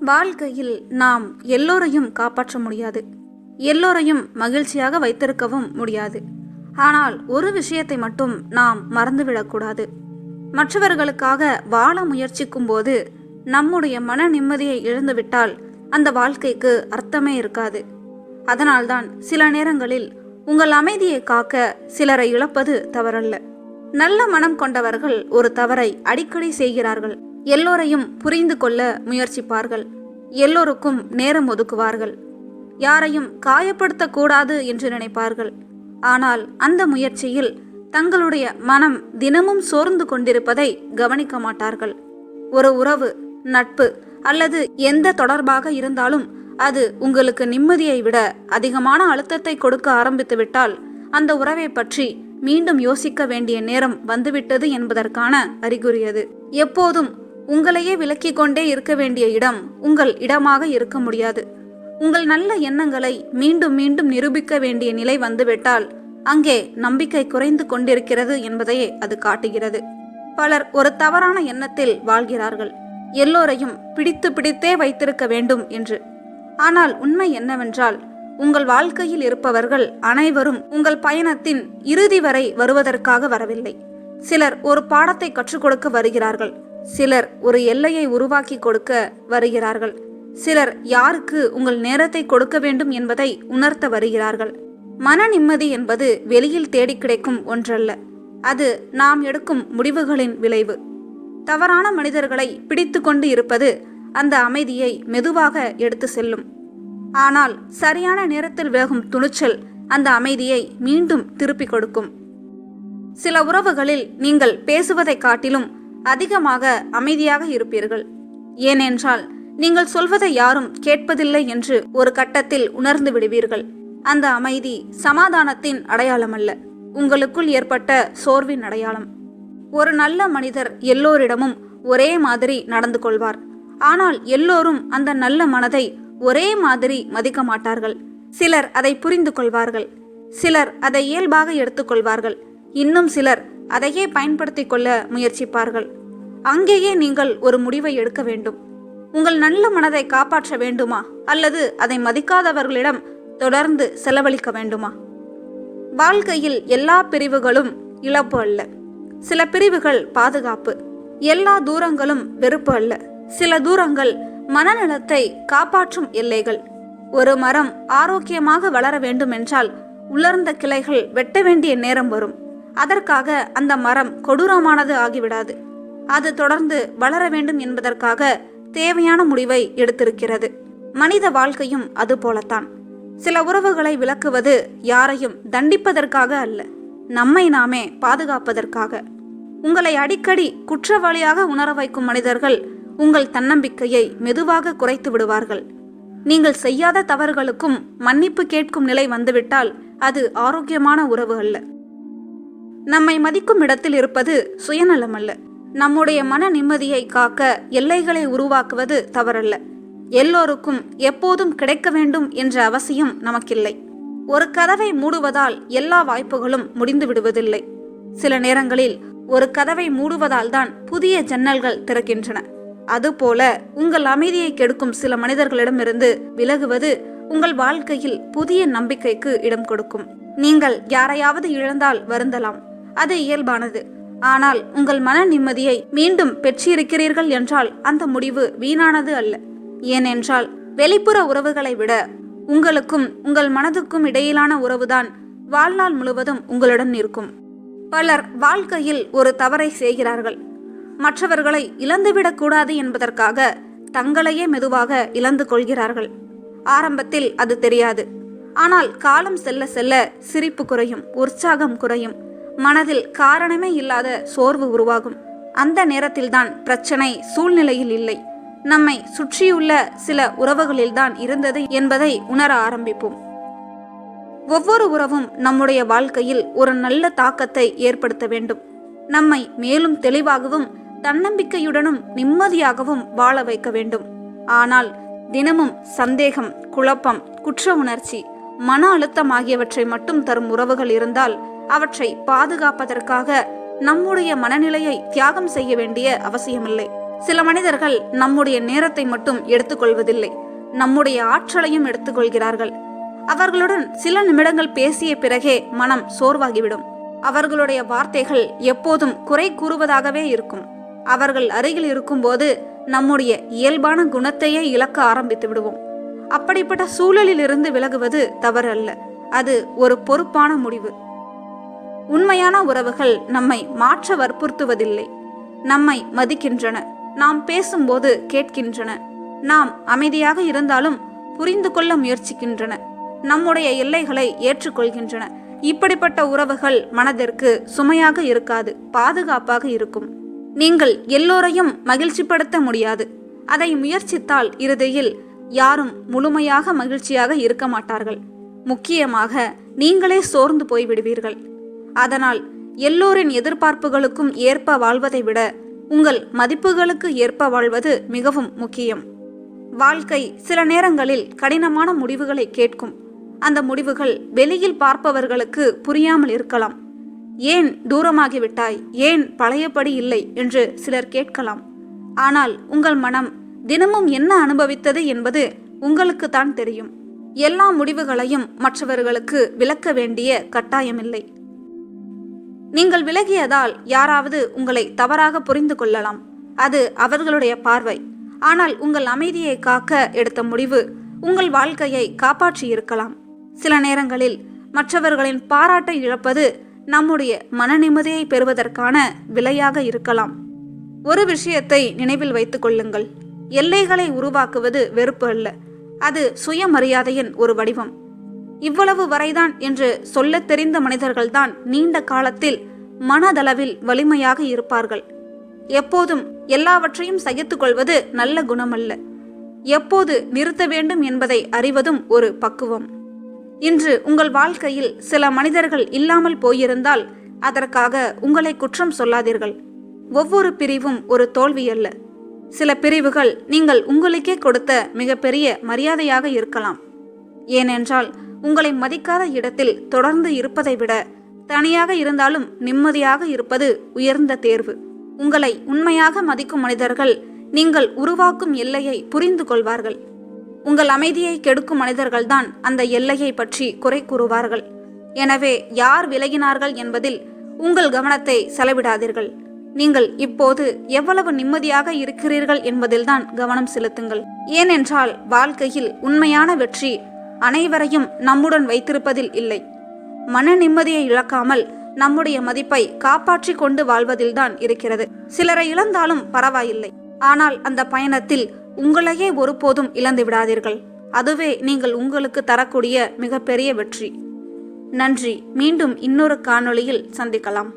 வாழ்க்கையில் நாம் எல்லோரையும் காப்பாற்ற முடியாது, எல்லோரையும் மகிழ்ச்சியாக வைத்திருக்கவும் முடியாது. ஆனால் ஒரு விஷயத்தை மட்டும் நாம் மறந்துவிடக்கூடாது. மற்றவர்களுக்காக வாழ முயற்சிக்கும் போது நம்முடைய மன நிம்மதியை இழந்துவிட்டால் அந்த வாழ்க்கைக்கு அர்த்தமே இருக்காது. அதனால்தான் சில நேரங்களில் உங்கள் அமைதியை காக்க சிலரை இழப்பது தவறல்ல. நல்ல மனம் கொண்டவர்கள் ஒரு தவறை அடிக்கடி செய்கிறார்கள். எல்லோரையும் புரிந்து கொள்ள முயற்சிப்பார்கள், எல்லோருக்கும் நேரம் ஒதுக்குவார்கள், யாரையும் காயப்படுத்தக்கூடாது என்று நினைப்பார்கள். ஆனால் அந்த முயற்சியில் தங்களுடைய மனம் தினமும் சோர்ந்து கொண்டிருப்பதை கவனிக்க மாட்டார்கள். ஒரு உறவு, நட்பு அல்லது எந்த தொடர்பாக இருந்தாலும் அது உங்களுக்கு நிம்மதியை விட அதிகமான அழுத்தத்தை கொடுக்க ஆரம்பித்துவிட்டால் அந்த உறவை பற்றி மீண்டும் யோசிக்க வேண்டிய நேரம் வந்துவிட்டது என்பதற்கான அறிகுறியது. எப்போதும் உங்களையே விலக்கிக் கொண்டே இருக்க வேண்டிய இடம் உங்கள் இடமாக இருக்க முடியாது. உங்கள் நல்ல எண்ணங்களை மீண்டும் மீண்டும் நிரூபிக்க வேண்டிய நிலை வந்துவிட்டால் அங்கே நம்பிக்கை குறைந்து கொண்டிருக்கிறது என்பதையே அது காட்டுகிறது. பலர் ஒரு தவறான எண்ணத்தில் வாழ்கிறார்கள், எல்லோரையும் பிடித்தே வைத்திருக்க வேண்டும் என்று. ஆனால் உண்மை என்னவென்றால், உங்கள் வாழ்க்கையில் இருப்பவர்கள் அனைவரும் உங்கள் பயணத்தின் இறுதி வரை வருவதற்காக வரவில்லை. சிலர் ஒரு பாடத்தை கற்றுக் கொடுக்க வருகிறார்கள், சிலர் ஒரு எல்லையை உருவாக்கி கொடுக்க வருகிறார்கள், சிலர் யாருக்கு உங்கள் நேரத்தை கொடுக்க வேண்டும் என்பதை உணர்த்த வருகிறார்கள். மன நிம்மதி என்பது வெளியில் தேடி கிடைக்கும் ஒன்றல்ல, அது நாம் எடுக்கும் முடிவுகளின் விளைவு. தவறான மனிதர்களை பிடித்து கொண்டு இருப்பது அந்த அமைதியை மெதுவாக எடுத்து செல்லும். ஆனால் சரியான நேரத்தில் வேகும் துணிச்சல் அந்த அமைதியை மீண்டும் திருப்பிக் கொடுக்கும். சில உறவுகளில் நீங்கள் பேசுவதை காட்டிலும் அதிகமாக அமைதியாக இருப்பீர்கள். ஏனென்றால் நீங்கள் சொல்வதை யாரும் கேட்பதில்லை என்று ஒரு கட்டத்தில் உணர்ந்து விடுவீர்கள். அந்த அமைதி சமாதானத்தின் அடையாளமல்ல, உங்களுக்குள் ஏற்பட்ட சோர்வின் அடையாளம். ஒரு நல்ல மனிதர் எல்லோரிடமும் ஒரே மாதிரி நடந்து கொள்வார். ஆனால் எல்லோரும் அந்த நல்ல மனதை ஒரே மாதிரி மதிக்க மாட்டார்கள். சிலர் அதை புரிந்து கொள்வார்கள், சிலர் அதை இயல்பாக எடுத்துக்கொள்வார்கள், இன்னும் சிலர் அதையே பயன்படுத்தி கொள்ள முயற்சிப்பார்கள். அங்கேயே நீங்கள் ஒரு முடிவை எடுக்க வேண்டும். உங்கள் நல்ல மனதை காப்பாற்ற வேண்டுமா, அல்லது அதை மதிக்காதவர்களிடம் தொடர்ந்து செலவழிக்க வேண்டுமா? வாழ்க்கையில் எல்லா பிரிவுகளும் இழப்பு அல்ல, சில பிரிவுகள் பாதுகாப்பு. எல்லா தூரங்களும் வெறுப்பு அல்ல, சில தூரங்கள் மனநலத்தை காப்பாற்றும் எல்லைகள். ஒரு மரம் ஆரோக்கியமாக வளர வேண்டுமென்றால் உலர்ந்த கிளைகள் வெட்ட வேண்டிய நேரம் வரும். அதற்காக அந்த மரம் கொடூரமானது ஆகிவிடாது. அது தொடர்ந்து வளர வேண்டும் என்பதற்காக தேவையான முடிவை எடுத்திருக்கிறது. மனித வாழ்க்கையும் அது போலத்தான். சில உறவுகளை விலக்குவது யாரையும் தண்டிப்பதற்காக அல்ல, நம்மை நாமே பாதுகாப்பதற்காக. உங்களை அடிக்கடி குற்றவாளியாக உணர வைக்கும் மனிதர்கள் உங்கள் தன்னம்பிக்கையை மெதுவாக குறைத்து விடுவார்கள். நீங்கள் செய்யாத தவறுகளுக்கும் மன்னிப்பு கேட்கும் நிலை வந்துவிட்டால் அது ஆரோக்கியமான உறவு அல்ல. நம்மை மதிக்கும் இடத்தில் இருப்பது சுயநலம் அல்ல. நம்முடைய மன நிம்மதியை காக்க எல்லைகளை உருவாக்குவது தவறல்ல. எல்லோருக்கும் எப்போதும் கிடைக்க வேண்டும் என்ற அவசியம் நமக்கில்லை. ஒரு கதவை மூடுவதால் எல்லா வாய்ப்புகளும் முடிந்து விடுவதில்லை. சில நேரங்களில் ஒரு கதவை மூடுவதால் தான் புதிய ஜன்னல்கள் திறக்கின்றன. அதுபோல உங்கள் அமைதியை கெடுக்கும் சில மனிதர்களிடமிருந்து விலகுவது உங்கள் வாழ்க்கையில் புதிய நம்பிக்கைக்கு இடம் கொடுக்கும். நீங்கள் யாரையாவது இழந்தால் வருந்தலாம், அது இயல்பானது. ஆனால் உங்கள் மன நிம்மதியை மீண்டும் பெற்றிருக்கிறீர்கள் என்றால் அந்த முடிவு வீணானது அல்ல. ஏனென்றால் வெளிப்புற உறவுகளை விட உங்களுக்கும் உங்கள் மனதுக்கும் இடையிலான உறவுதான் வாழ்நாள் முழுவதும் உங்களுடன் இருக்கும். பலர் வாழ்க்கையில் ஒரு தவறை செய்கிறார்கள். மற்றவர்களை இழந்துவிடக்கூடாது என்பதற்காக தங்களையே மெதுவாக இழந்து கொள்கிறார்கள். ஆரம்பத்தில் அது தெரியாது. ஆனால் காலம் செல்ல செல்ல சிரிப்பு குறையும், உற்சாகம் குறையும், மனதில் காரணமே இல்லாத சோர்வு உருவாகும். அந்த நேரத்தில்தான் பிரச்சனை சூழ்நிலையில் இல்லை, நம்மை சுற்றியுள்ள சில உறவுகளில்தான் இருந்தது என்பதை உணர ஆரம்பிப்போம். ஒவ்வொரு உறவும் நம்முடைய வாழ்க்கையில் ஒரு நல்ல தாக்கத்தை ஏற்படுத்த வேண்டும். நம்மை மேலும் தெளிவாகவும் தன்னம்பிக்கையுடனும் நிம்மதியாகவும் வாழ வைக்க வேண்டும். ஆனால் தினமும் சந்தேகம், குழப்பம், குற்ற உணர்ச்சி, மன அழுத்தம் ஆகியவற்றை மட்டும் தரும் உறவுகள் இருந்தால் அவற்றை பாதுகாப்பதற்காக நம்முடைய மனநிலையை தியாகம் செய்ய வேண்டிய அவசியமில்லை. சில மனிதர்கள் நம்முடைய நேரத்தை மட்டும் எடுத்துக்கொள்வதில்லை, நம்முடைய ஆற்றலையும் எடுத்துக்கொள்கிறார்கள். அவர்களுடன் சில நிமிடங்கள் பேசிய பிறகே மனம் சோர்வாகிவிடும். அவர்களுடைய வார்த்தைகள் எப்போதும் குறை கூறுவதாகவே இருக்கும். அவர்கள் அருகில் இருக்கும்போது நம்முடைய இயல்பான குணத்தையே இழக்க ஆரம்பித்து விடுவோம். அப்படிப்பட்ட சூழலில் இருந்து விலகுவது தவறு அல்ல, அது ஒரு பொறுப்பான முடிவு. உண்மையான உறவுகள் நம்மை மாற்ற வற்புறுத்துவதில்லை, நம்மை மதிக்கின்றன. நாம் பேசும்போது கேட்கின்றன, நாம் அமைதியாக இருந்தாலும் புரிந்து கொள்ள முயற்சிக்கின்றன, நம்முடைய எல்லைகளை ஏற்றுக்கொள்கின்றன. இப்படிப்பட்ட உறவுகள் மனதிற்கு சுமையாக இருக்காது, பாதுகாப்பாக இருக்கும். நீங்கள் எல்லோரையும் மகிழ்ச்சிப்படுத்த முடியாது. அதை முயற்சித்தால் இறுதியில் யாரும் முழுமையாக மகிழ்ச்சியாக இருக்க மாட்டார்கள். முக்கியமாக நீங்களே சோர்ந்து போய்விடுவீர்கள். அதனால் எல்லோரின் எதிர்பார்ப்புகளுக்கும் ஏற்ப வாழ்வதை விட உங்கள் மதிப்புகளுக்கு ஏற்ப வாழ்வது மிகவும் முக்கியம். வாழ்க்கை சில நேரங்களில் கடினமான முடிவுகளை கேட்கும். அந்த முடிவுகள் வெளியில் பார்ப்பவர்களுக்கு புரியாமல் இருக்கலாம். ஏன் தூரமாகிவிட்டாய், ஏன் பழையபடி இல்லை என்று சிலர் கேட்கலாம். ஆனால் உங்கள் மனம் தினமும் என்ன அனுபவித்தது என்பது உங்களுக்கு தான் தெரியும். எல்லா முடிவுகளையும் மற்றவர்களுக்கு விளக்க வேண்டிய கட்டாயமில்லை. நீங்கள் விலகியதால் யாராவது உங்களை தவறாக புரிந்து கொள்ளலாம், அது அவர்களுடைய பார்வை. ஆனால் உங்கள் அமைதியை காக்க எடுத்த முடிவு உங்கள் வாழ்க்கையை காப்பாற்றியிருக்கலாம். சில நேரங்களில் மற்றவர்களின் பாராட்டை இழப்பது நம்முடைய மன நிம்மதியை பெறுவதற்கான விலையாக இருக்கலாம். ஒரு விஷயத்தை நினைவில் வைத்துக் கொள்ளுங்கள், எல்லைகளை உருவாக்குவது வெறுப்பு அல்ல, அது சுயமரியாதையின் ஒரு வடிவம். இவ்வளவு வரைதான் என்று சொல்லத் தெரிந்த மனிதர்கள்தான் நீண்ட காலத்தில் மனதளவில் வலிமையாக இருப்பார்கள். எப்போதும் எல்லாவற்றையும் சகித்துக் கொள்வது நல்ல குணமல்ல. எப்போது நிறுத்த வேண்டும் என்பதை அறிவதும் ஒரு பக்குவம். இன்று உங்கள் வாழ்க்கையில் சில மனிதர்கள் இல்லாமல் போயிருந்தால் அதற்காக உங்களை குற்றம் சொல்லாதீர்கள். ஒவ்வொரு பிரிவும் ஒரு தோல்வி அல்ல. சில பிரிவுகள் நீங்கள் உங்களுக்கே கொடுத்த மிகப்பெரிய மரியாதையாக இருக்கலாம். ஏனென்றால் உங்களை மதிக்காத இடத்தில் தொடர்ந்து இருப்பதை விட தனியாக இருந்தாலும் நிம்மதியாக இருப்பது உயர்ந்த தேர்வு. உங்களை உண்மையாக மதிக்கும் மனிதர்கள் நீங்கள் உருவாக்கும் எல்லையை புரிந்து கொள்வார்கள். உங்கள் அமைதியை கெடுக்கும் மனிதர்கள்தான் அந்த எல்லையை பற்றி குறை கூறுவார்கள். எனவே யார் விலகினார்கள் என்பதில் உங்கள் கவனத்தை செலவிடாதீர்கள். நீங்கள் இப்போது எவ்வளவு நிம்மதியாக இருக்கிறீர்கள் என்பதில்தான் கவனம் செலுத்துங்கள். ஏனென்றால் வாழ்க்கையில் உண்மையான வெற்றி அனைவரையும் நம்முடன் வைத்திருப்பதில் இல்லை, மன நிம்மதியை இழக்காமல் நம்முடைய மதிப்பை காப்பாற்றி கொண்டு வாழ்வதில்தான் இருக்கிறது. சிலரை இழந்தாலும் பரவாயில்லை, ஆனால் அந்த பயணத்தில் உங்களையே ஒருபோதும் இழந்து விடாதீர்கள். அதுவே நீங்கள் உங்களுக்கு தரக்கூடிய மிகப்பெரிய வெற்றி. நன்றி. மீண்டும் இன்னொரு காணொளியில் சந்திக்கலாம்.